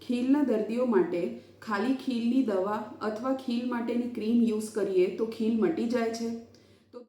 ખીલના દર્દીઓ માટે ખાલી ખીલની દવા અથવા ખીલ માટેની ક્રીમ યુઝ કરીએ તો ખીલ મટી જાય છે? તો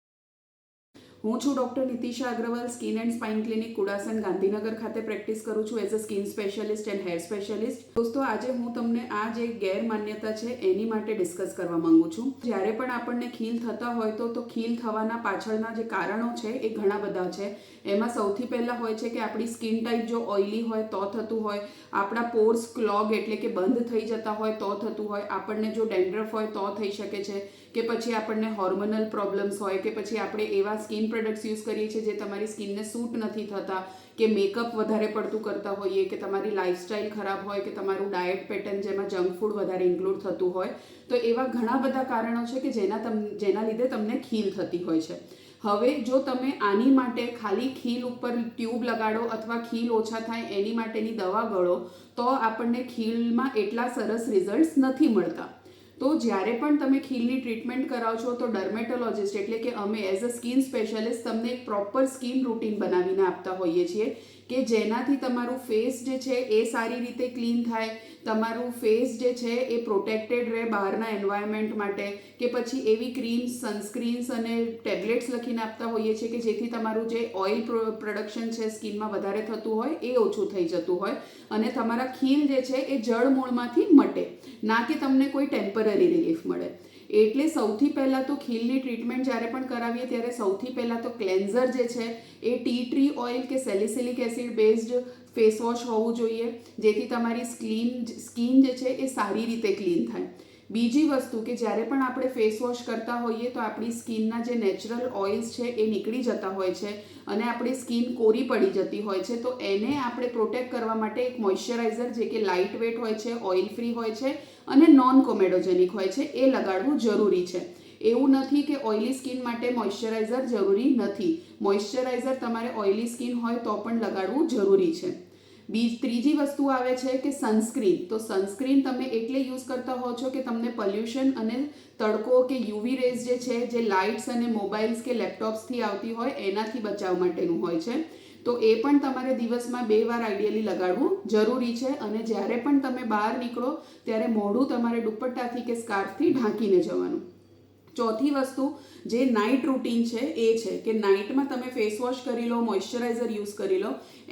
હું છું doctor Nitisha Agarwal, skin and spine clinic, Kudasan, Gandhinagar ખાતે પ્રેક્ટિસ કરું છું as a skin specialist and hair specialist. દોસ્તો, આજે હું તમને આ જે ગેરમાન્યતા છે એની માટે ડિસ્કસ કરવા માંગુ છું. જ્યારે પણ આપણને ખીલ થતા હોય તો ખીલ થવાના પાછળના જે કારણો છે એ ઘણા બધા છે. એમાં સૌથી પહેલાં હોય છે કે આપણી સ્કિન ટાઈપ જો ઓઇલી હોય તો થતું હોય, આપણા પોર્સ ક્લોગ એટલે કે બંધ થઈ જતા હોય તો થતું હોય, આપણને જો ડેન્ડ્રફ હોય તો થઈ શકે છે, કે પછી આપણને હોર્મોનલ પ્રોબ્લેમ્સ હોય, કે પછી આપણે એવા સ્કિન પ્રોડક્ટ્સ યુઝ કરીએ છીએ જે તમારી સ્કિનને સૂટ નથી થતા, કે મેકઅપ વધારે પડતું કરતા હોઈએ, કે તમારી લાઇફસ્ટાઇલ ખરાબ હોય, કે તમારું ડાયટ પેટર્ન જેમાં જંક ફૂડ વધારે ઇન્ક્લુડ થતું હોય. તો એવા ઘણા બધા કારણો છે કે જેના લીધે તમને ખીલ થતી હોય છે. હવે જો તમે આની માટે ખાલી ખીલ ઉપર ટ્યુબ લગાડો અથવા ખીલ ઓછા થાય એની માટેની દવા ગળો તો આપણને ખીલમાં એટલા સરસ રિઝલ્ટ્સ નથી મળતા. તો જ્યારે પણ તમે ખીલની ટ્રીટમેન્ટ કરાવો છો તો ડર્મેટોલોજિસ્ટ એટલે કે અમે એઝ અ સ્કિન સ્પેશિયાલિસ્ટ તમને એક પ્રોપર સ્કિન રૂટીન બનાવીને આપતા હોઈએ છીએ કે જેનાથી તમારું ફેસ જે છે એ સારી રીતે ક્લીન થાય, તમારું ફેસ જે છે એ પ્રોટેક્ટેડ રહે બહારના એન્વાયરમેન્ટ માટે, કે પછી એવી ક્રીમ્સ, સનસ્ક્રીન્સ અને ટેબ્લેટ્સ લખીને આપતા હોઈએ છીએ કે જેથી તમારું જે ઓઇલ પ્રોડક્શન છે સ્કિનમાં વધારે થતું હોય એ ઓછું થઈ જતું હોય અને તમારા ખીલ જે છે એ જળ મૂળમાંથી મટે, ના કે તમને કોઈ ટેમ્પરરી રિલીફ મળે. એટલે સૌથી પહેલાં તો ખીલની ટ્રીટમેન્ટ જ્યારે પણ કરાવીએ ત્યારે સૌથી પહેલાં તો ક્લેન્ઝર જે છે એ ટી ટ્રી ઓઇલ કે salicylic acid based face wash હોવું જોઈએ જેથી તમારી સ્કિન જે છે એ સારી રીતે ક્લીન થાય. બીજી વસ્તુ કે જ્યારે પણ આપણે ફેસ વોશ કરતા હોઈએ તો આપણી સ્કિનના જે નેચરલ ઓઇલ્સ છે એ નીકળી જતા હોય છે અને આપણી સ્કિન કોરી પડી જતી હોય છે. તો એને આપણે પ્રોટેક્ટ કરવા માટે એક મોઇશ્ચરાઇઝર જે કે લાઇટ વેટ હોય છે, ઓઇલ ફ્રી હોય છે અને નોન કોમેડોજેનિક હોય છે એ લગાડવું જરૂરી છે. એવું નથી કે ઓઇલી સ્કિન માટે મોઇશ્ચરાઇઝર જરૂરી નથી. મોઇશ્ચરાઇઝર તમારે ઓઇલી સ્કિન હોય તો પણ લગાડવું જરૂરી છે. ત્રીજી વસ્તુ આવે છે કે સનસ્ક્રીન. તો સનસ્ક્રીન તમે એટલે યુઝ કરતા હો છો કે તમને પોલ્યુશન અને તડકો કે યુવી રેઝ જે છે જે લાઇટ્સ અને મોબાઈલ્સ કે લેપટોપ્સથી આવતી હોય એનાથી બચાવ માટેનું હોય છે. તો એ પણ તમારે દિવસમાં 2 વાર આઈડિયલી લગાડવું જરૂરી છે અને જ્યારે પણ તમે બહાર નીકળો ત્યારે મોઢું તમારે દુપટ્ટાથી કે સ્કાર્ફથી ઢાંકીને જવાનું. ચોથી વસ્તુ જે નાઇટ રૂટીન છે એ છે કે નાઇટમાં તમે ફેસ વોશ કરી લો, મોઇશ્ચરાઇઝર યુઝ કરી લો,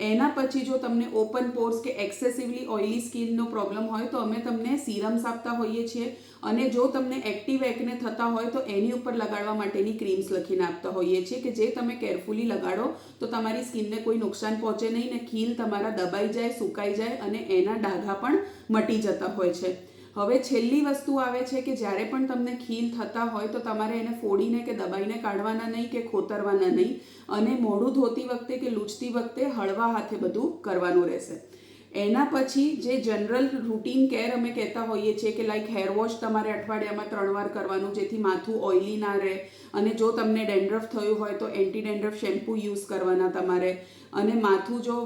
એના પછી જો તમને ઓપન પોર્સ કે એક્સેસિવલી ઓઇલી સ્કિનનો પ્રોબ્લેમ હોય તો અમે તમને સિરમ્સ આપતા હોઈએ છીએ અને જો તમને એક્ટિવ એકને થતા હોય તો એની ઉપર લગાડવા માટેની ક્રીમ્સ લખીને આપતા હોઈએ છીએ કે જે તમે કેરફુલી લગાડો તો તમારી સ્કિનને કોઈ નુકસાન પહોંચે નહીં ને ખીલ તમારા દબાઈ જાય, સુકાઈ જાય અને એના ડાઘા પણ મટી જતા હોય છે. હવે છેલ્લી વસ્તુ આવે છે કે જ્યારે પણ તમને ખીલ થતા હોય તો તમારે એને ફોડીને કે દબાઈને કાઢવાના નહીં કે ખોતરવાના નહીં અને મોઢું ધોતી વખતે કે લૂછતી વખતે હળવા હાથે બધું કરવાનું રહેશે. એના પછી જે જનરલ રૂટીન કેર અમે કહેતા હોઈએ છીએ કે લાઈક હેર વોશ તમારે અઠવાડિયામાં 3 વાર કરવાનું જેથી માથું ઓઇલી ના રહે અને જો તમને ડેન્ડ્રફ થયું હોય તો એન્ટી ડેન્ડ્રફ શેમ્પૂ યુઝ કરવાના તમારે અને માથું જો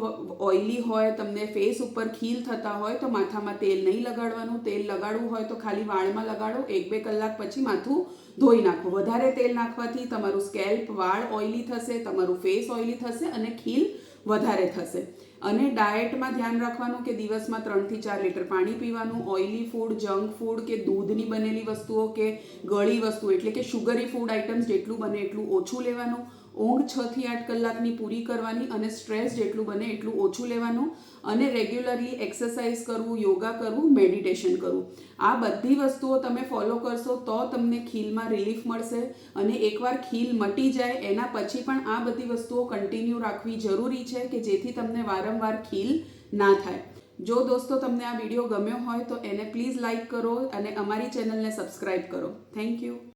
ઓઇલી હોય, તમને ફેસ ઉપર ખીલ થતા હોય તો માથામાં તેલ નહીં લગાડવાનું. તેલ લગાડવું હોય તો ખાલી વાળમાં લગાડો, 1-2 કલાક પછી માથું ધોઈ નાખો. વધારે તેલ નાખવાથી તમારું સ્કેલ્પ, વાળ ઓઇલી થશે, તમારું ફેસ ઓઇલી થશે અને ખીલ વધારે થશે. અને ડાયટમાં ધ્યાન રાખવાનું કે દિવસમાં 3 થી 4 લીટર પાણી પીવાનું. ઓઇલી ફૂડ, જંક ફૂડ કે દૂધની બનેલી વસ્તુઓ કે ગળી વસ્તુ એટલે કે શુગરી ફૂડ આઇટમ્સ જેટલું બને એટલું ઓછું લેવાનું. ઊંઘ 6 થી 8 કલાકની પૂરી કરવાની અને સ્ટ્રેસ જેટલું બને એટલું ઓછું લેવાનું અને રેગ્યુલરલી એક્સરસાઇઝ કરવું, યોગા કરવું, મેડિટેશન કરવું. આ બધી વસ્તુઓ તમે ફોલો કરશો તો તમને ખીલમાં રિલીફ મળશે અને એકવાર ખીલ મટી જાય એના પછી પણ આ બધી વસ્તુઓ કન્ટિન્યુ રાખવી જરૂરી છે કે જેથી તમને વારંવાર ખીલ ના થાય. જો દોસ્તો તમને આ વિડીયો ગમ્યો હોય તો એને પ્લીઝ લાઇક કરો અને અમારી ચેનલને સબસ્ક્રાઈબ કરો. Thank you.